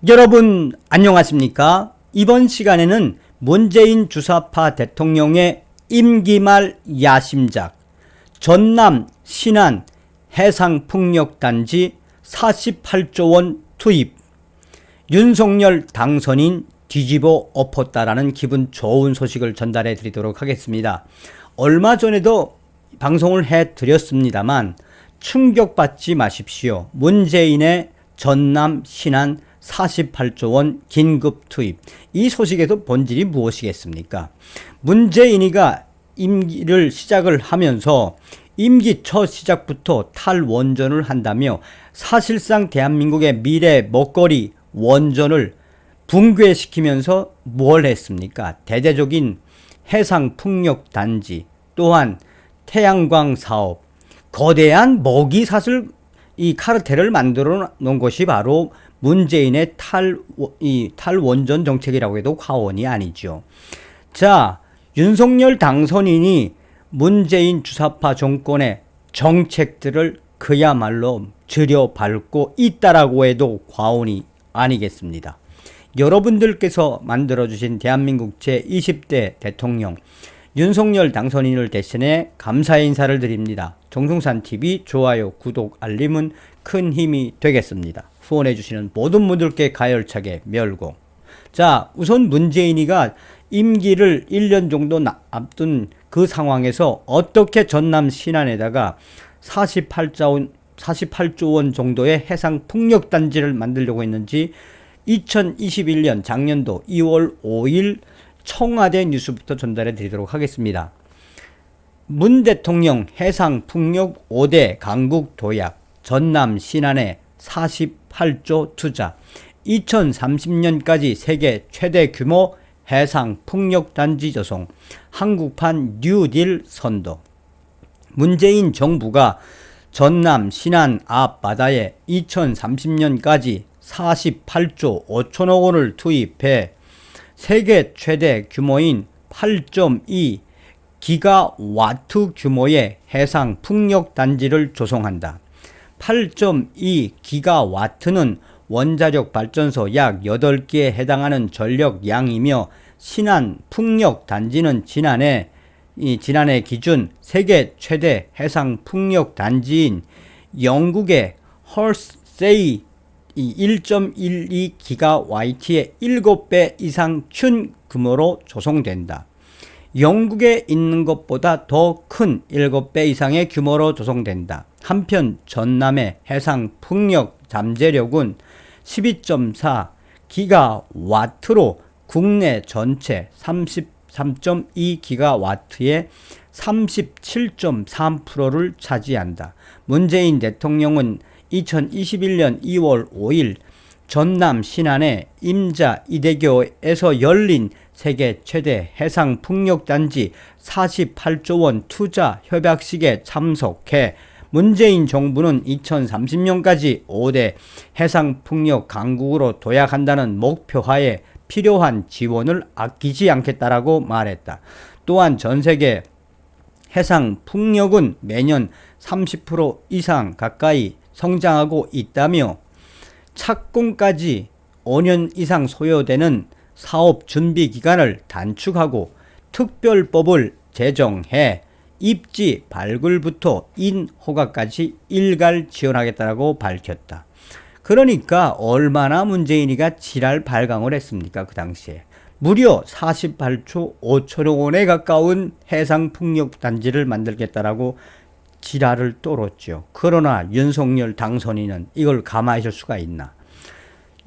여러분 안녕하십니까? 이번 시간에는 문재인 주사파 대통령의 임기 말 야심작 전남 신안 해상풍력단지 48조 원 투입, 윤석열 당선인 뒤집어 엎었다라는 기분 좋은 소식을 전달해 드리도록 하겠습니다. 얼마 전에도 방송을 해 드렸습니다만 충격받지 마십시오. 문재인의 전남 신안 48조 원 긴급 투입. 이 소식에도 본질이 무엇이겠습니까? 문재인이가 임기를 시작을 하면서 임기 첫 시작부터 탈원전을 한다며 사실상 대한민국의 미래 먹거리 원전을 붕괴시키면서 뭘 했습니까? 대대적인 해상풍력단지, 또한 태양광 사업, 거대한 먹이사슬 이 카르텔을 만들어 놓은 것이 바로 문재인의 탈원전 정책이라고 해도 과언이 아니죠. 자, 윤석열 당선인이 문재인 주사파 정권의 정책들을 그야말로 들여밟고 있다라고 해도 과언이 아니겠습니다. 여러분들께서 만들어주신 대한민국 제20대 대통령 윤석열 당선인을 대신해 감사의 인사를 드립니다. 정승산TV 좋아요, 구독, 알림은 큰 힘이 되겠습니다. 후원해주시는 모든 분들께 가열차게 멸공. 자, 우선 문재인이가 임기를 1년 정도 앞둔 그 상황에서 어떻게 전남 신안에다가 48조 원 정도의 해상풍력단지를 만들려고 했는지 2021년 작년도 2월 5일 청와대 뉴스부터 전달해 드리도록 하겠습니다. 문 대통령 해상풍력 5대 강국 도약, 전남 신안에 48조 투자, 2030년까지 세계 최대 규모 해상풍력단지 조성, 한국판 뉴딜 선도. 문재인 정부가 전남 신안 앞바다에 2030년까지 48조 5천억 원을 투입해 세계 최대 규모인 8.2 기가와트 규모의 해상 풍력 단지를 조성한다. 8.2 기가와트는 원자력 발전소 약 8개에 해당하는 전력 양이며 신안 풍력 단지는 지난해 기준 세계 최대 해상 풍력 단지인 영국의 헐세이 1.12 기가와트의 7배 이상 큰 규모로 조성된다. 영국에 있는 것보다 더 큰 7배 이상의 규모로 조성된다. 한편 전남의 해상 풍력 잠재력은 12.4 기가와트로 국내 전체 33.2 기가와트의 37.3%를 차지한다. 문재인 대통령은 2021년 2월 5일 전남 신안의 임자 이대교에서 열린 세계 최대 해상 풍력단지 48조 원 투자 협약식에 참석해 문재인 정부는 2030년까지 5대 해상 풍력 강국으로 도약한다는 목표하에 필요한 지원을 아끼지 않겠다라고 말했다. 또한 전 세계 해상 풍력은 매년 30% 이상 가까이 성장하고 있다며 착공까지 5년 이상 소요되는 사업 준비 기간을 단축하고 특별법을 제정해 입지 발굴부터 인허가까지 일괄 지원하겠다고 밝혔다. 그러니까 얼마나 문재인이가 지랄 발광을 했습니까? 그 당시에 무려 48조 5천억 원에 가까운 해상풍력 단지를 만들겠다라고 지랄을 떨었죠. 그러나 윤석열 당선인은 이걸 가만히 있을 수가 있나?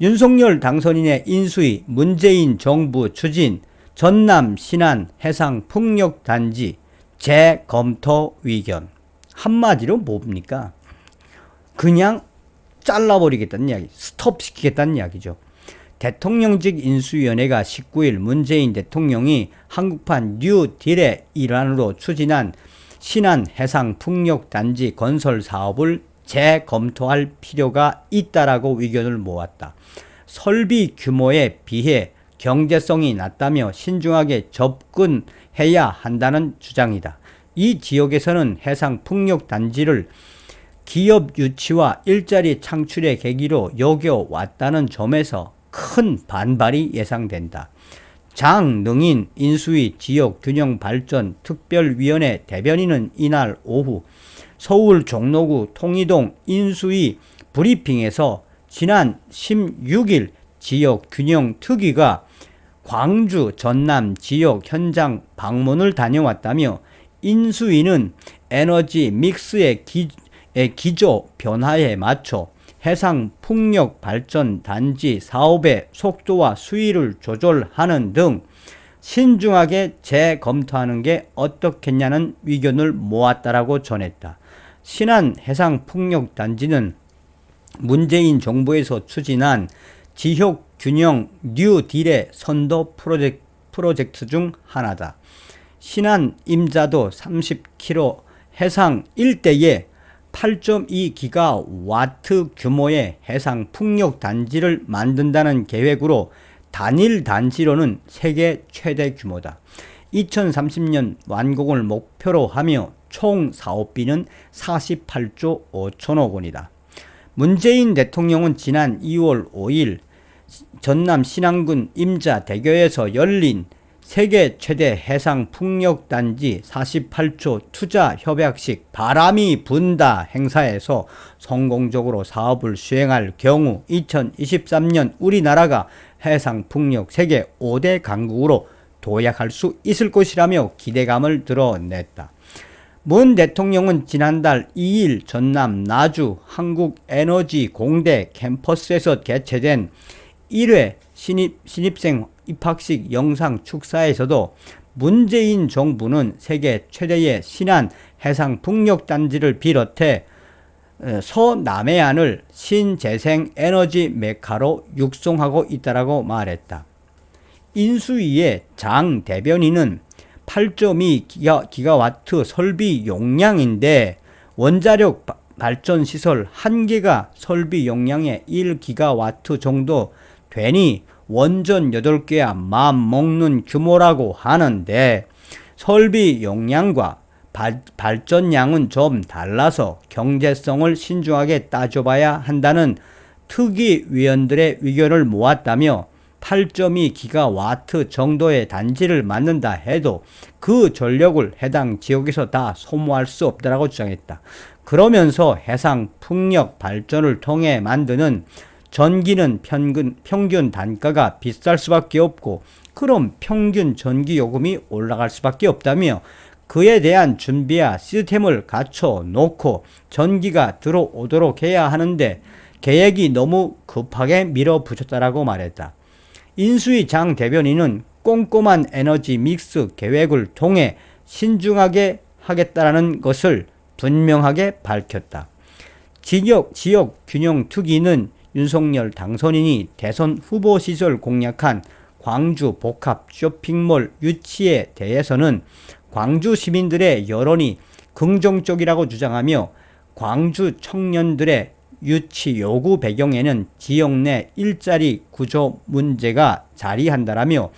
윤석열 당선인의 인수위 문재인 정부 추진 전남 신안 해상풍력단지 재검토 의견. 한마디로 뭡니까? 그냥 잘라버리겠다는 이야기, 스톱시키겠다는 이야기죠. 대통령직 인수위원회가 19일 문재인 대통령이 한국판 뉴딜의 일환으로 추진한 신안 해상풍력단지 건설 사업을 재검토할 필요가 있다라고 의견을 모았다. 설비 규모에 비해 경제성이 낮다며 신중하게 접근해야 한다는 주장이다. 이 지역에서는 해상풍력단지를 기업 유치와 일자리 창출의 계기로 여겨왔다는 점에서 큰 반발이 예상된다. 장능인 인수위 지역균형발전 특별위원회 대변인은 이날 오후 서울 종로구 통이동 인수위 브리핑에서 지난 16일 지역균형특위가 광주 전남 지역 현장 방문을 다녀왔다며 인수위는 에너지 믹스의 기조 변화에 맞춰 해상 풍력 발전 단지 사업의 속도와 수위를 조절하는 등 신중하게 재검토하는 게 어떻겠냐는 의견을 모았다라고 전했다. 신안 해상 풍력 단지는 문재인 정부에서 추진한 지역 균형 뉴딜의 선도 프로젝트 중 하나다. 신안 임자도 30km 해상 일대에 8.2기가와트 규모의 해상 풍력 단지를 만든다는 계획으로 단일 단지로는 세계 최대 규모다. 2030년 완공을 목표로 하며 총 사업비는 48조 5천억 원이다. 문재인 대통령은 지난 2월 5일 전남 신안군 임자대교에서 열린 세계 최대 해상 풍력 단지 48조 투자 협약식 바람이 분다 행사에서 성공적으로 사업을 수행할 경우 2023년 우리나라가 해상 풍력 세계 5대 강국으로 도약할 수 있을 것이라며 기대감을 드러냈다. 문 대통령은 지난달 2일 전남 나주 한국에너지공대 캠퍼스에서 개최된 1회 신입생 입학식 영상 축사에서도 문재인 정부는 세계 최대의 신안 해상 풍력 단지를 비롯해 서남해안을 신재생 에너지 메카로 육성하고 있다라고 말했다. 인수위의 장 대변인은 8.2기가와트 설비 용량인데 원자력 발전 시설 1개가 설비 용량의 1기가와트 정도 되니 원전 8개야 마음 먹는 규모라고 하는데 설비 용량과 발전량은 좀 달라서 경제성을 신중하게 따져봐야 한다는 특위위원들의 의견을 모았다며 8.2기가와트 정도의 단지를 만든다 해도 그 전력을 해당 지역에서 다 소모할 수 없다라고 주장했다. 그러면서 해상 풍력 발전을 통해 만드는 전기는 평균 단가가 비쌀 수밖에 없고 그럼 평균 전기 요금이 올라갈 수밖에 없다며 그에 대한 준비와 시스템을 갖춰 놓고 전기가 들어오도록 해야 하는데 계획이 너무 급하게 밀어붙였다라고 말했다. 인수위 장 대변인은 꼼꼼한 에너지 믹스 계획을 통해 신중하게 하겠다라는 것을 분명하게 밝혔다. 지역 균형 특위는 윤석열 당선인이 대선 후보 시절 공약한 광주 복합 쇼핑몰 유치에 대해서는 광주 시민들의 여론이 긍정적이라고 주장하며 광주 청년들의 유치 요구 배경에는 지역 내 일자리 구조 문제가 자리한다라며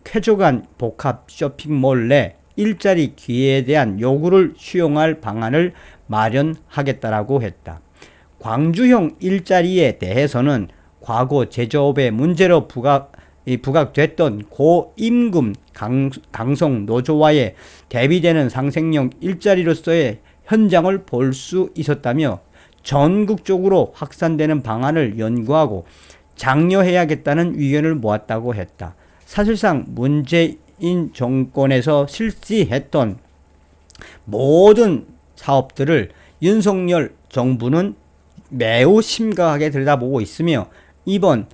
쾌적한 복합 쇼핑몰 내 일자리 기회에 대한 요구를 수용할 방안을 마련하겠다라고 했다. 광주형 일자리에 대해서는 과거 제조업의 문제로 부각됐던 고임금 강성 노조와의 대비되는 상생력 일자리로서의 현장을 볼 수 있었다며 전국적으로 확산되는 방안을 연구하고 장려해야겠다는 의견을 모았다고 했다. 사실상 문재인 정권에서 실시했던 모든 사업들을 윤석열 정부는 매우 심각하게 들여다보고 있으며 이번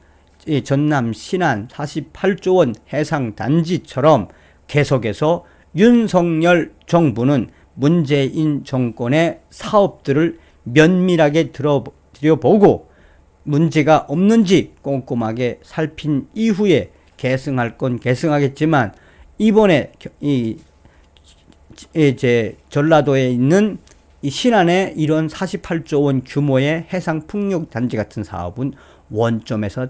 전남 신안 48조 원 해상 단지처럼 계속해서 윤석열 정부는 문재인 정권의 사업들을 면밀하게 들여보고 문제가 없는지 꼼꼼하게 살핀 이후에 계승할 건 계승하겠지만 이번에 이제 전라도에 있는 이 신안에 이런 48조 원 규모의 해상 풍력 단지 같은 사업은 원점에서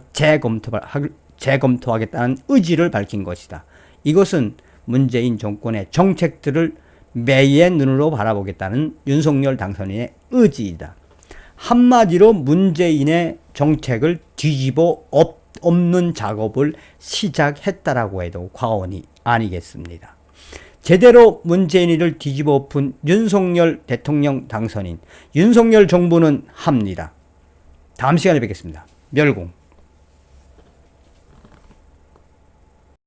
재검토하겠다는 의지를 밝힌 것이다. 이것은 문재인 정권의 정책들을 매의 눈으로 바라보겠다는 윤석열 당선인의 의지이다. 한마디로 문재인의 정책을 뒤집어 엎 없는 작업을 시작했다라고 해도 과언이 아니겠습니다. 제대로 문재인이를 뒤집어 엎은 윤석열 대통령 당선인, 윤석열 정부는 합니다. 다음 시간에 뵙겠습니다. 멸공.